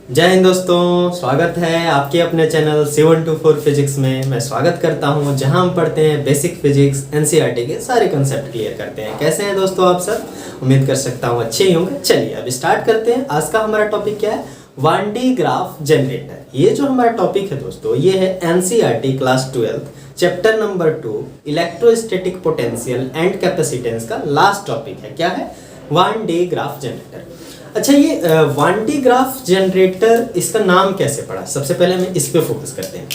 जय हिंद दोस्तों, स्वागत है आपके अपने चैनल 724 फिजिक्स में। मैं स्वागत करता हूं जहां हम पढ़ते हैं बेसिक फिजिक्स एनसीईआरटी के सारे कंसेप्ट क्लियर करते हैं। कैसे हैं दोस्तों आप सब? उम्मीद कर सकता हूं अच्छे ही होंगे। चलिए अब स्टार्ट करते हैं। आज का हमारा टॉपिक क्या है? 1D graph generator. ये जो हमारा टॉपिक है दोस्तों, ये है NCERT class 12 chapter number 2 electrostatic potential and capacitance का लास्ट टॉपिक है। क्या है? 1D graph generator. अच्छा, ये 1D ग्राफ जनरेटर, इसका नाम कैसे पड़ा? सबसे पहले हम इस पे फोकस करते हैं।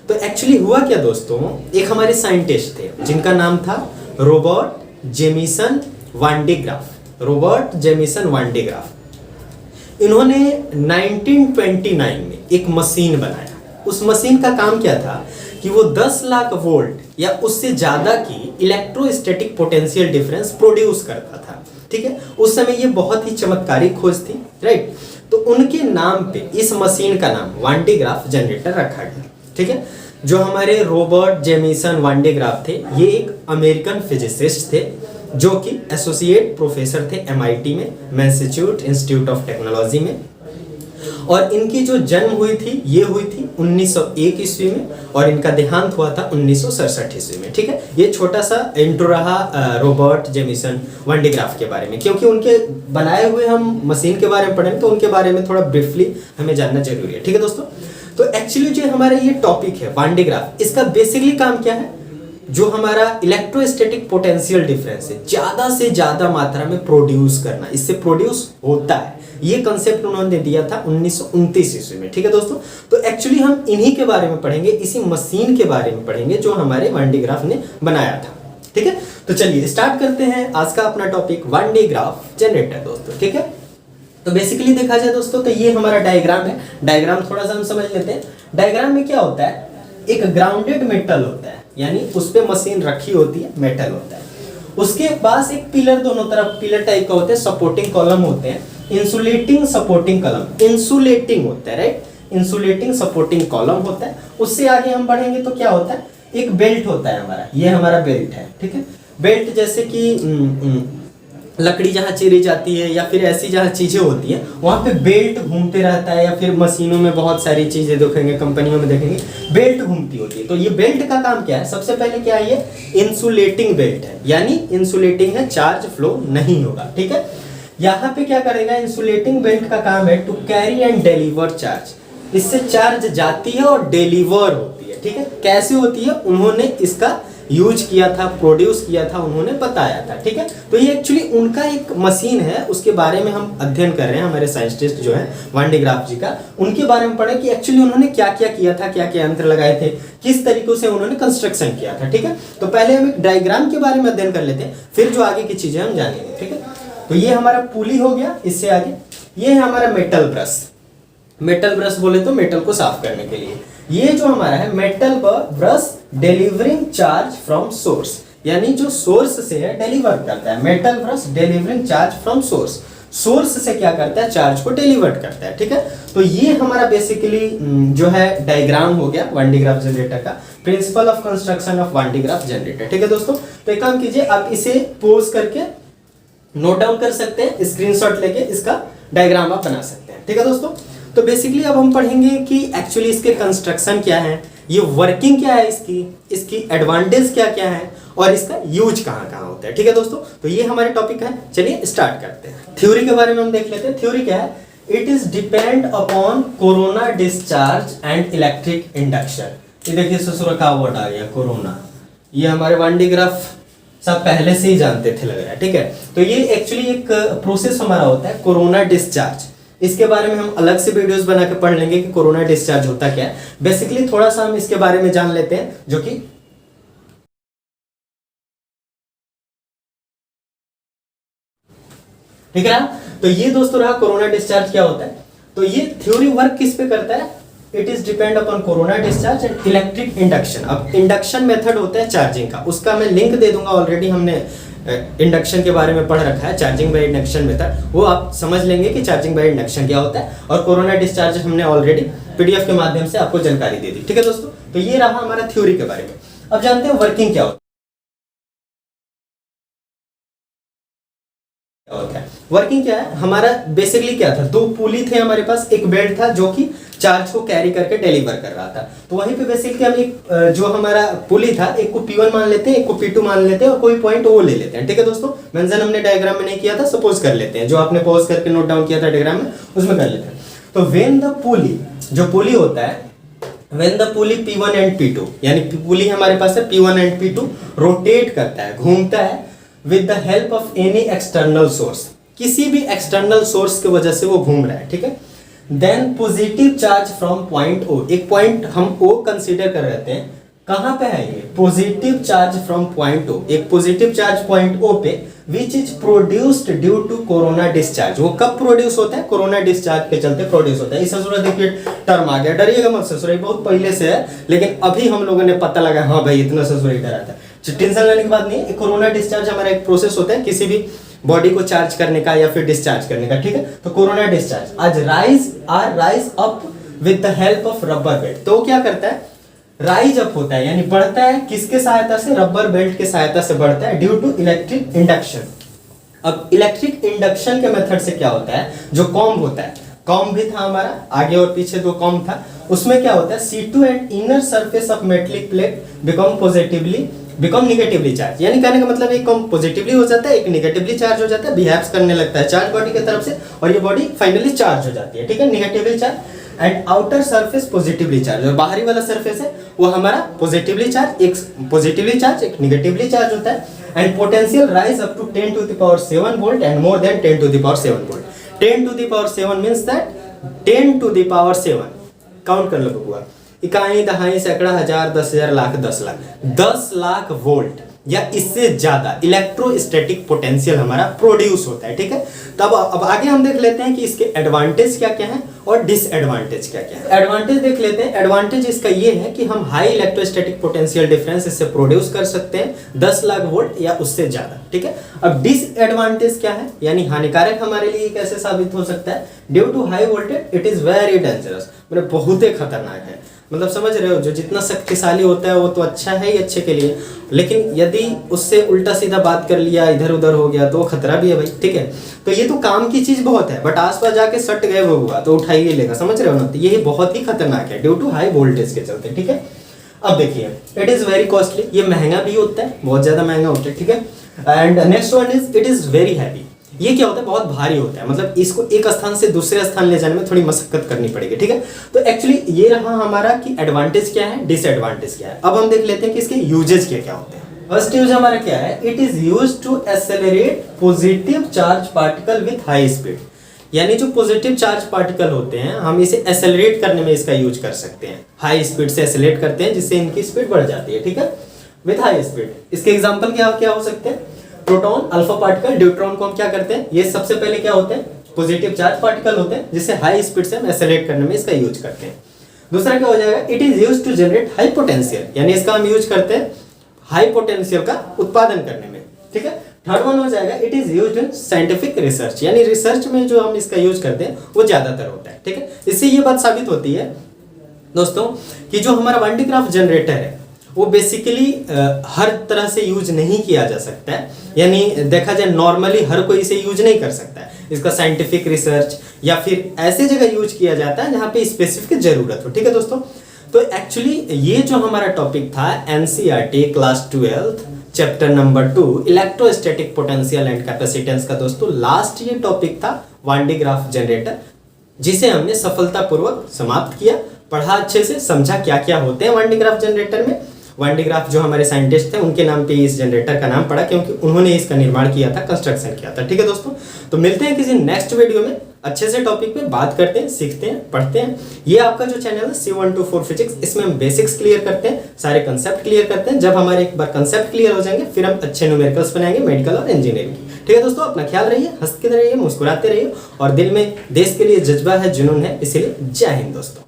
तो एक्चुअली हुआ क्या दोस्तों, एक हमारे साइंटिस्ट थे जिनका नाम था Robert Jameson one day graph. Robert Jameson one day graph. इन्होंने 1929 में एक मशीन बनाया। उस मशीन का काम क्या था कि वो 10 लाख वोल्ट या उससे ज्यादा की इलेक्ट्रोस्टैटिक पोटेंशियल डिफरेंस प्रोड्यूस करता था। ठीक है, उस समय ये बहुत ही चमत्कारिक खोज थी, राइट? तो उनके नाम पे इस मशीन का नाम 1D ग्राफ जनरेटर रखा गया। ठीक है, जो हमारे Robert Jameson one day graph थे, ये एक अमेरिकन फिजिसिस्ट थे जो कि एसोसिएट प्रोफेसर थे MIT में, मैसाचुसेट्स इंस्टीट्यूट ऑफ टेक्नोलॉजी में। और इनकी जो जन्म हुई थी, ये हुई थी 1901 ईस्वी में और इनका देहांत हुआ था 1967 ईस्वी में। ठीक है, ये छोटा सा इंट्रो रहा Robert Jameson one day graph के बारे में, क्योंकि उनके बनाए हुए हम मशीन के बारे में पढ़ेंगे तो उनके बारे में थोड़ा ब्रीफली हमें जानना जरूरी है। ठीक है दोस्तों, तो एक्चुअली जो हमारा ये टॉपिक है 1D ग्राफ, इसका बेसिकली काम क्या है? जो हमारा इलेक्ट्रोस्टैटिक पोटेंशियल डिफरेंस है, ज्यादा से ज्यादा मात्रा में प्रोड्यूस करना, इससे प्रोड्यूस होता है। ये कंसेप्ट उन्होंने दिया था 1929 ईस्वी में। ठीक है दोस्तों, तो एक्चुअली हम इन्हीं के बारे में पढ़ेंगे, इसी मशीन के बारे में पढ़ेंगे जो हमारे 1D ग्राफ ने बनाया था। ठीक है, तो चलिए स्टार्ट करते हैं आज का अपना टॉपिक 1D ग्राफ जनरेटर दोस्तों। ठीक है, तो बेसिकली देखा जाए दोस्तों, तो ये हमारा डायग्राम है। डायग्राम थोड़ा सा हम समझ लेते हैं। डायग्राम में क्या होता है? एक ग्राउंडेड मेटल होता है, यानी उस पे मशीन रखी होती है, मेटल होता है। उसके पास एक पिलर दोनों तरफ पिलर टाइप का होते हैं, सपोर्टिंग कॉलम होते हैं, इंसुलेटिंग सपोर्टिंग कॉलम, इंसुलेटिंग होता है, राइट? इंसुलेटिंग सपोर्टिंग कॉलम होता है। उससे आगे हम बढ़ेंगे तो क्या होता है? एक बेल्ट होता है हमारा, ये हमारा बेल्ट है। ठीक है, बेल्ट जैसे कि लकड़ी जहाँ चीरी जाती है या फिर ऐसी जहाँ चीजें होती है, वहां पे बेल्ट घूमते रहता है। या फिर मशीनों में बहुत सारी चीजें देखेंगे, कंपनियों में देखेंगे बेल्ट घूमती होती है। तो ये बेल्ट का काम क्या है? सबसे पहले क्या है? ये इंसुलेटिंग बेल्ट है, यानी इंसुलेटिंग है, चार्ज फ्लो नहीं होगा। ठीक है, यहाँ पे क्या करेगा? इंसुलेटिंग बेल्ट का काम है to carry and deliver charge. इससे चार्ज जाती है और डिलीवर होती है। ठीक है, कैसे होती है उन्होंने इसका यूज किया था, प्रोड्यूस किया था, उन्होंने बताया था। ठीक है, तो ये एक्चुअली उनका एक मशीन है, उसके बारे में हम अध्ययन कर रहे हैं। हमारे साइंटिस्ट जो है 1D ग्राफ जी का, उनके बारे में पढ़े कि एक्चुअली उन्होंने क्या क्या किया था, क्या क्या यंत्र लगाए थे, किस तरीके से उन्होंने कंस्ट्रक्शन किया था। ठीक है, तो पहले हम एक डायग्राम के बारे में अध्ययन कर लेते हैं, फिर जो आगे की चीजें हम जानेंगे। ठीक है, तो ये हमारा पुली हो गया। इससे आगे ये है हमारा मेटल ब्रश। मेटल ब्रश बोले तो मेटल को साफ करने के लिए। ये जो हमारा है metal brush delivering charge from source, यानी जो सोर्स से है डिलीवर करता है। Metal brush delivering charge from source, source से क्या करता है? चार्ज को डिलीवर करता है। ठीक है, तो ये हमारा बेसिकली जो है डायग्राम हो गया 1D ग्राफ जनरेटर का, principle of construction of 1D graph generator. ठीक है दोस्तों, तो एक काम कीजिए, आप इसे पोज करके नोट डाउन कर सकते हैं, स्क्रीनशॉट लेके इसका डायग्राम आप बना सकते हैं। ठीक है दोस्तों, तो बेसिकली अब हम पढ़ेंगे कि एक्चुअली इसके कंस्ट्रक्शन क्या है, ये वर्किंग क्या है, इसकी एडवांटेज क्या क्या है और इसका यूज कहाँ कहाँ होता है। ठीक है दोस्तों, तो ये हमारे टॉपिक है। चलिए स्टार्ट करते हैं। थ्योरी के बारे में हम देख लेते हैं। थ्योरी क्या है? It is depend upon corona discharge and electric induction. ये देखिए ससुर का वर्ड आ गया, कोरोना। ये हमारे 1D ग्राफ सब पहले से ही जानते थे लग रहा है। ठीक है, तो ये एक्चुअली एक प्रोसेस हमारा होता है कोरोना डिस्चार्ज। इसके बारे में हम अलग से वीडियोस बना के पढ़ लेंगे कि कोरोना डिस्चार्ज होता क्या है। बेसिकली थोड़ा सा हम इसके बारे में जान लेते हैं, जो कि ठीक है ना। तो ये दोस्तों रहा कोरोना डिस्चार्ज क्या होता है। तो ये थ्योरी वर्क किस पे करता है? It is depend upon corona discharge and electric induction. अब इंडक्शन मेथड होता है चार्जिंग का, उसका मैं लिंक दे दूंगा। ऑलरेडी हमने इंडक्शन के बारे में पढ़ रखा है, चार्जिंग बाय इंडक्शन मेथड, वो आप समझ लेंगे कि चार्जिंग बाय इंडक्शन क्या होता है। और कोरोना डिस्चार्ज हमने ऑलरेडी PDF के माध्यम से आपको जानकारी दे दी। ठीक है दोस्तों, तो ये रहा हमारा थ्योरी के बारे में। अब जानते हैं वर्किंग क्या होता है। वर्किंग क्या है हमारा, बेसिकली क्या था, दो पुली थे हमारे पास, एक बेल्ट था जो कि चार्ज को कैरी करके डिलीवर कर रहा था। तो वहीं पे बेसिकली हम एक जो हमारा पुली था, एक को P1 मान लेते हैं, एक को P2 मान लेते हैं और कोई पॉइंट वो ले लेते हैं। ठीक है दोस्तों, मेंशन हमने डायग्राम में नहीं किया था, सपोज कर लेते हैं, जो आपने पॉज करके नोट डाउन किया था डायग्राम में उसमें कर लेते हैं। तो व्हेन द पुली, जो पुली होता है, when the pulley P1 and P2, यानी पुली हमारे पास है P1 एंड P2, रोटेट करता है, घूमता है with the help of any external source, किसी भी एक्सटर्नल सोर्स की वजह से वो घूम रहा है। ठीक है, then positive charge from point O, एक पॉइंट हम O कंसीडर कर रहे हैं, कहां पे है ये positive charge from point O, एक पॉजिटिव चार्ज पॉइंट O पे, which is produced due to corona discharge. वो कब प्रोड्यूस होता है, कोरोना डिस्चार्ज के चलते प्रोड्यूस होता है। इस ससुरा देखिए टर्म आ गया, डरिएगा मत ससुरा, बहुत पहले से है, लेकिन अभी हम लोगों ने पता लगा हाँ भाई इतना ससुरा डरा था। टेंशन लेने की बात नहीं है, कोरोना डिस्चार्ज हमारा एक प्रोसेस होता है किसी भी बॉडी को चार्ज करने का या फिर डिस्चार्ज करने का। ठीक है, तो कोरोना डिस्चार्ज आज rise up with the help of rubber belt. तो क्या करता है, राइज अप होता है, यानी बढ़ता है किसके सहायता से, रबर बेल्ट के सहायता से बढ़ता है, ड्यू टू इलेक्ट्रिक इंडक्शन। अब इलेक्ट्रिक इंडक्शन के मेथड से क्या होता है, जो कॉम्ब होता है, कॉम्ब भी था हमारा, आगे और पीछे दो कॉम्ब था, उसमें क्या होता है, C2 and inner surface of metallic plate become negatively charge, यानी कहने का मतलब एक कॉम्ब पॉजिटिवली हो जाता है, एक निगेटिवली चार्ज हो जाता है, बिहेव्स करने लगता है चार्ज बॉडी की तरफ से, और ये बॉडी फाइनली चार्ज हो जाती है। ठीक है, negatively charge, and outer surface positively charge, और बाहरी वाला सरफेस है वो हमारा पॉजिटिवली चार्ज, एक पॉजिटिवली चार्ज एक निगेटिवली चार्ज होता है, and potential rise up to 10 to the power 7 volt and more than 10 to the power 7 volt. 10 to the power 7 means that 10 to the power 7, count कर लो बबुआ, इकाई दहाई सैकड़ा हजार 10,000 लाख 10 लाख वोल्ट या इससे ज्यादा इलेक्ट्रोस्टैटिक पोटेंशियल हमारा प्रोड्यूस होता है। ठीक है, तब अब आगे हम देख लेते हैं कि इसके एडवांटेज क्या क्या है और डिसएडवांटेज क्या क्या है। एडवांटेज देख लेते हैं। एडवांटेज इसका ये है कि हम हाई इलेक्ट्रोस्टैटिक पोटेंशियल डिफरेंस इससे प्रोड्यूस कर सकते हैं 10 लाख वोल्ट या उससे ज्यादा। ठीक है, अब डिसएडवांटेज क्या है, यानी हानिकारक हमारे लिए कैसे साबित हो सकता है, due to high voltage it is very dangerous, मतलब बहुत ही खतरनाक है। मतलब समझ रहे हो, जो जितना शक्तिशाली होता है वो तो अच्छा है ही अच्छे के लिए, लेकिन यदि उससे उल्टा सीधा बात कर लिया, इधर उधर हो गया तो खतरा भी है भाई। ठीक है, तो ये तो काम की चीज बहुत है, बट आसपास जाके सट गए वो हुआ तो उठा ही लेगा, समझ रहे हो ना, तो ये बहुत ही खतरनाक है ड्यू टू हाई वोल्टेज के चलते। ठीक है, अब देखिए इट इज वेरी कॉस्टली, ये महंगा भी होता है, बहुत ज्यादा महंगा होता है। ठीक है, and next one is it is very heavy. ये क्या होता है, बहुत भारी होता है, मतलब इसको एक स्थान से दूसरे स्थान ले जाने में थोड़ी मशक्कत करनी पड़ेगी। ठीक है, तो एक्चुअली ये रहा हमारा कि एडवांटेज क्या है, डिसएडवांटेज क्या है। अब हम देख लेते हैं कि इसके यूजेज क्या क्या होते हैं। फर्स्ट यूज हमारा क्या है, it is used to accelerate positive charge particle with high speed, यानी जो पॉजिटिव चार्ज पार्टिकल होते हैं हम इसे एक्सेलरेट करने में इसका यूज कर सकते हैं, हाई स्पीड से एक्सेलरेट करते हैं जिससे इनकी स्पीड बढ़ जाती है। ठीक है, विद हाई स्पीड। इसके एग्जांपल क्या क्या हो सकते हैं, प्रोटॉन, अल्फा पार्टिकल, ड्यूट्रॉन को हम क्या करते हैं, ये सबसे पहले क्या होते हैं, पॉजिटिव चार्ज पार्टिकल होते हैं जिससे हाई स्पीड से हम एक्सेलरेट करने में इसका यूज करते हैं। दूसरा क्या हो जाएगा, it is used to generate high potential, यानी इसका हम यूज करते हैं हाई पोटेंशियल का उत्पादन करने में। ठीक है, थर्ड वन हो जाएगा, it is used in scientific research, यानी रिसर्च में जो हम इसका यूज करते हैं वो ज्यादातर होता है। ठीक है, इससे ये बात साबित होती है दोस्तों कि जो हमारा वान डी ग्राफ जनरेटर है वो बेसिकली हर तरह से यूज नहीं किया जा सकता है, यानी देखा जाए नॉर्मली हर कोई इसे यूज नहीं कर सकता है, इसका साइंटिफिक रिसर्च या फिर ऐसे जगह यूज किया जाता है जहाँ पे स्पेसिफिक जरूरत हो। ठीक है दोस्तों, तो एक्चुअली ये जो हमारा टॉपिक था NCERT class 12 chapter number 2 electrostatic potential and capacitance का दोस्तों लास्ट ये टॉपिक था वान डी ग्राफ जनरेटर, जिसे हमने सफलतापूर्वक समाप्त किया, पढ़ा अच्छे से, समझा क्या क्या होते हैं वान डी ग्राफ जनरेटर में। वान डी ग्राफ जो हमारे साइंटिस्ट थे उनके नाम पे इस जनरेटर का नाम पड़ा क्योंकि उन्होंने इसका निर्माण किया था, कंस्ट्रक्शन किया था। ठीक है दोस्तों, तो मिलते हैं किसी नेक्स्ट वीडियो में, अच्छे से टॉपिक पे बात करते हैं, सीखते हैं, पढ़ते हैं। ये आपका जो चैनल है C124 फिजिक्स, इसमें हम बेसिक्स क्लियर करते हैं, सारे कंसेप्ट क्लियर करते हैं। जब हमारे एक बार कंसेप्ट क्लियर हो जाएंगे फिर हम अच्छे न्यूमेरिकल्स बनाएंगे मेडिकल और इंजीनियरिंग की। ठीक है दोस्तों, अपना ख्याल रहिए, हंसते रहिए, मुस्कुराते रहिए, और दिल में देश के लिए जज्बा है, जुनून है, इसीलिए जय हिंद दोस्तों।